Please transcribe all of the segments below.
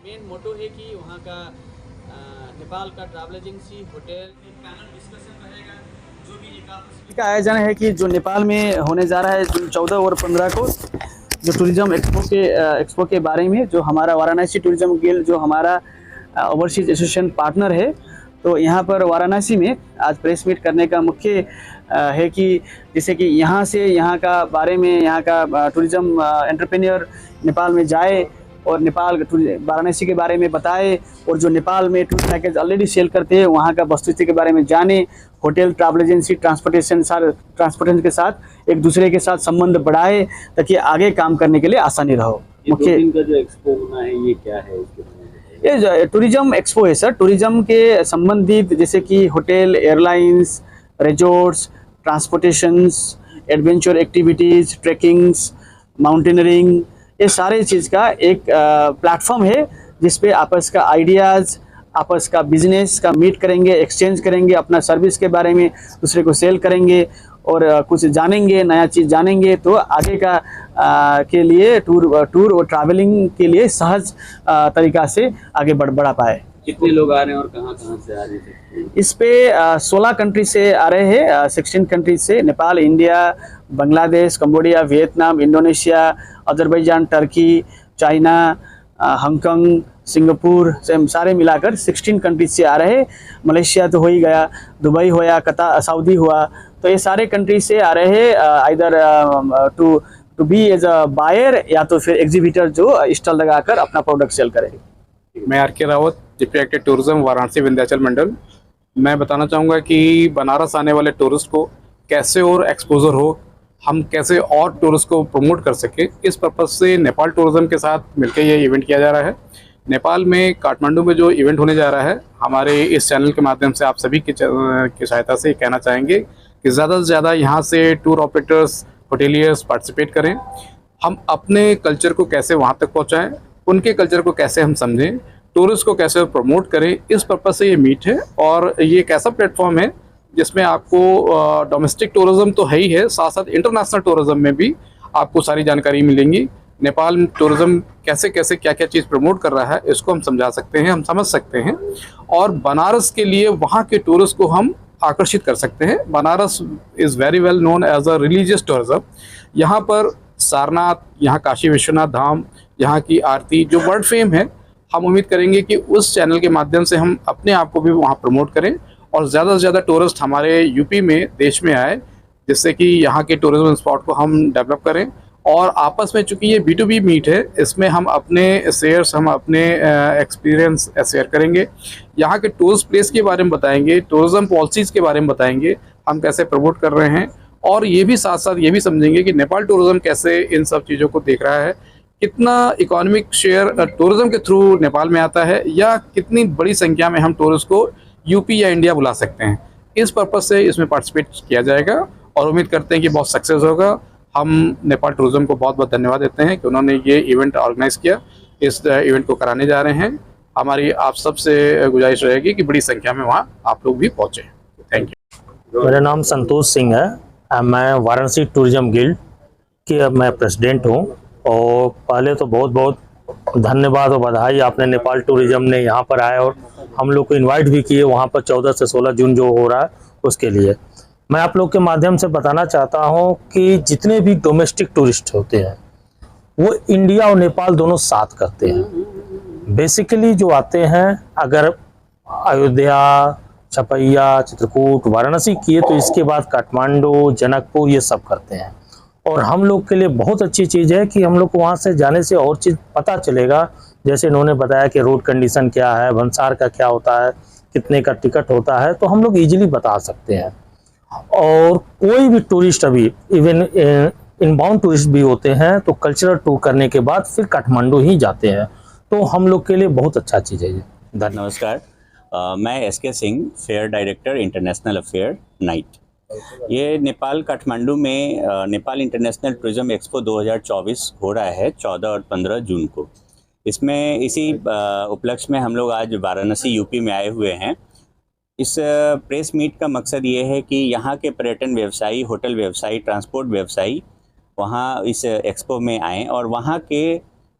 Main motto है कि वहाँ का नेपाल का travel agency hotel panel discussion रहेगा। जो भी एक का आयोजन है कि जो नेपाल में होने जा रहा है जून 14 और 15 को, जो टूरिज्म एक्सपो के बारे में, जो हमारा वाराणसी टूरिज्म गिल्ड जो हमारा ओवरसीज एसोसिएशन पार्टनर है, तो यहाँ पर वाराणसी में आज प्रेस मीट करने का मुख्य है कि जैसे कि यहाँ से यहाँ का बारे में, यहाँ का टूरिज्म एंटरप्रेन्योर नेपाल में जाए और नेपाल वाराणसी के बारे में बताए, और जो नेपाल में टूर पैकेज ऑलरेडी सेल करते हैं वहाँ का वस्तुस्थिति के बारे में जाने, होटल, ट्रैवल एजेंसी, ट्रांसपोर्टेशन के साथ एक दूसरे के साथ संबंध बढ़ाए ताकि आगे काम करने के लिए आसानी रहो। मुख्य दिन का जो एक्सपो होना है ये क्या है? ये टूरिज्म एक्सपो है सर। टूरिज्म के संबंधित जैसे कि hotel, airlines, resorts, transportations, adventure activities, trekkings, mountaineering, ये सारे चीज़ का एक प्लेटफॉर्म है जिस पे आपस का आइडियाज़, आपस का बिजनेस का मीट करेंगे, एक्सचेंज करेंगे, अपना सर्विस के बारे में दूसरे को सेल करेंगे और कुछ जानेंगे, नया चीज़ जानेंगे, तो आगे का के लिए टूर और ट्रैवलिंग के लिए सहज तरीका से आगे बढ़ा पाए। कितने लोग आ रहे हैं और कहाँ से आ रहे हैं? इस पे 16 कंट्री से आ रहे हैं, 16 कंट्री से, Nepal, India, Bangladesh, Cambodia, Vietnam, Indonesia, Azerbaijan, Turkey, China, Hong Kong, Singapore से सारे मिलाकर 16 कंट्री से आ रहे हैं। मलेशिया तो हो ही गया, दुबई होया, कतार, सऊदी हुआ, तो ये सारे कंट्री से आ रहे हैं इधर to be as a buyer या तो फिर एग्जीबिटर जो स्टॉल लगाकर अपना प्रोडक्ट सेल करेंगे। मैं R K. Rawat, deputy director tourism, Varanasi Vindhyachal Mandal. मैं बताना चाहूँगा कि बनारस आने वाले टूरिस्ट को कैसे और एक्सपोजर हो, हम कैसे और टूरिस्ट को प्रमोट कर सके, इस पर्पज़ से नेपाल टूरिज्म के साथ मिलकर ये इवेंट किया जा रहा है। नेपाल में काठमांडू में जो इवेंट होने जा रहा है, हमारे इस चैनल के माध्यम से आप सभी की सहायता से कहना चाहेंगे कि ज़्यादा से ज़्यादा यहाँ से टूर ऑपरेटर्स, होटेलियर्स पार्टिसिपेट करें। हम अपने कल्चर को कैसे वहाँ तक पहुँचाएँ, उनके कल्चर को कैसे हम समझें, टूरिस्ट को कैसे प्रमोट करें, इस पर्पज़ से ये मीट है। और ये एक ऐसा प्लेटफॉर्म है जिसमें आपको डोमेस्टिक टूरिज़्म तो है ही है, साथ साथ इंटरनेशनल टूरिज़्म में भी आपको सारी जानकारी मिलेंगी। नेपाल टूरिज़्म कैसे कैसे क्या क्या चीज़ प्रमोट कर रहा है, इसको हम समझा सकते हैं, हम समझ सकते हैं, और बनारस के लिए वहाँ के टूरिस्ट को हम आकर्षित कर सकते हैं। Banaras is very well known as a religious tourism. यहाँ पर सारनाथ, यहाँ काशी विश्वनाथ धाम, यहाँ की आरती जो वर्ल्ड फेम है, हम उम्मीद करेंगे कि उस चैनल के माध्यम से हम अपने आप को भी वहाँ प्रमोट करें और ज़्यादा से ज़्यादा टूरिस्ट हमारे यूपी में, देश में आए, जिससे कि यहाँ के टूरिज्म स्पॉट को हम डेवलप करें। और आपस में चूँकि ये B2B मीट है, इसमें हम अपने शेयर्स, हम अपने एक्सपीरियंस शेयर करेंगे, यहाँ के टूरिस्ट प्लेस के बारे में बताएंगे, टूरिज्म पॉलिसीज़ के बारे में बताएंगे, हम कैसे प्रमोट कर रहे हैं, और ये भी साथ साथ ये भी समझेंगे कि नेपाल टूरिज्म कैसे इन सब चीज़ों को देख रहा है, कितना इकोनॉमिक शेयर टूरिज्म के थ्रू नेपाल में आता है, या कितनी बड़ी संख्या में हम टूरिस्ट को यूपी या इंडिया बुला सकते हैं। इस पर्पज़ से इसमें पार्टिसिपेट किया जाएगा और उम्मीद करते हैं कि बहुत सक्सेस होगा। हम नेपाल टूरिज्म को बहुत बहुत धन्यवाद देते हैं कि उन्होंने ये इवेंट ऑर्गेनाइज़ किया, इस इवेंट को कराने जा रहे हैं। हमारी आप सबसे गुजारिश रहेगी कि बड़ी संख्या में वहाँ आप लोग भी पहुँचें। Thank you. मेरा नाम संतोष सिंह है, मैं वाराणसी टूरिज्म गिल्ड के मैं प्रेसिडेंट हूँ। और पहले तो बहुत बहुत धन्यवाद और बधाई, आपने नेपाल टूरिज्म ने यहाँ पर आए और हम लोग को इनवाइट भी किए वहाँ पर 14 से 16 जून जो हो रहा है उसके लिए। मैं आप लोग के माध्यम से बताना चाहता हूँ कि जितने भी डोमेस्टिक टूरिस्ट होते हैं वो इंडिया और नेपाल दोनों साथ करते हैं। बेसिकली जो आते हैं, अगर अयोध्या, छपैया, चित्रकूट, वाराणसी किए तो इसके बाद काठमांडू, जनकपुर, ये सब करते हैं। और हम लोग के लिए बहुत अच्छी चीज़ है कि हम लोग को वहाँ से जाने से और चीज़ पता चलेगा। जैसे इन्होंने बताया कि रोड कंडीशन क्या है, भंसार का क्या होता है, कितने का टिकट होता है, तो हम लोग इजीली बता सकते हैं। और कोई भी टूरिस्ट, अभी इवन इनबाउंड टूरिस्ट भी होते हैं, तो कल्चरल टूर करने के बाद फिर काठमांडू ही जाते हैं, तो हम लोग के लिए बहुत अच्छा चीज़ है ये। धन्यवाद। नमस्कार, मैं SK. Singh, fair director international affair night. ये नेपाल काठमांडू में नेपाल इंटरनेशनल टूरिज्म एक्सपो 2024 हो रहा है 14 और 15 जून को। इसमें इसी उपलक्ष्य में हम लोग आज वाराणसी यूपी में आए हुए हैं। इस प्रेस मीट का मकसद ये है कि यहाँ के पर्यटन व्यवसायी, होटल व्यवसायी, ट्रांसपोर्ट व्यवसायी वहाँ इस एक्सपो में आएँ और वहाँ के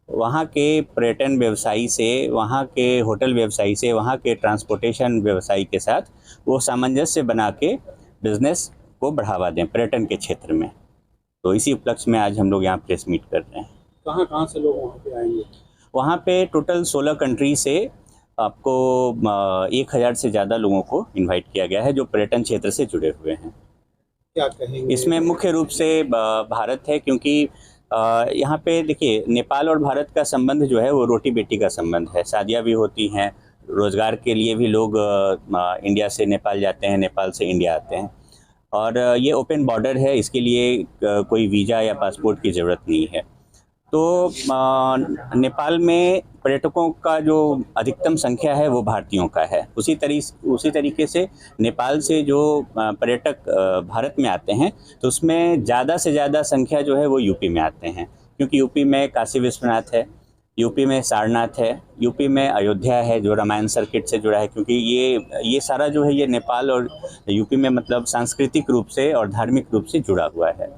वहाँ के पर्यटन व्यवसायी से, वहाँ के होटल व्यवसायी से, वहाँ के ट्रांसपोर्टेशन व्यवसायी के साथ वो सामंजस्य बना के बिजनेस को बढ़ावा दें पर्यटन के क्षेत्र में। तो इसी उपलक्ष्य में आज हम लोग यहाँ प्रेस मीट कर रहे हैं। कहाँ से लोग वहाँ पे आएंगे? वहाँ पे टोटल 16 कंट्री से आपको 1000 से ज़्यादा लोगों को इनवाइट किया गया है जो पर्यटन क्षेत्र से जुड़े हुए हैं। क्या कहेंगे? इसमें मुख्य रूप से भारत है, क्योंकि यहाँ पे देखिए नेपाल और भारत का संबंध जो है वो रोटी बेटी का संबंध है। शादियाँ भी होती हैं, रोज़गार के लिए भी लोग इंडिया से नेपाल जाते हैं, नेपाल से इंडिया आते हैं, और ये ओपन बॉर्डर है, इसके लिए कोई वीज़ा या पासपोर्ट की ज़रूरत नहीं है। तो नेपाल में पर्यटकों का जो अधिकतम संख्या है वो भारतीयों का है। उसी तरीके से नेपाल से जो पर्यटक भारत में आते हैं तो उसमें ज़्यादा से ज़्यादा संख्या जो है वो यूपी में आते हैं, क्योंकि यूपी में काशी विश्वनाथ है, यूपी में सारनाथ है, यूपी में अयोध्या है जो रामायण सर्किट से जुड़ा है, क्योंकि ये सारा जो है ये नेपाल और यूपी में मतलब सांस्कृतिक रूप से और धार्मिक रूप से जुड़ा हुआ है।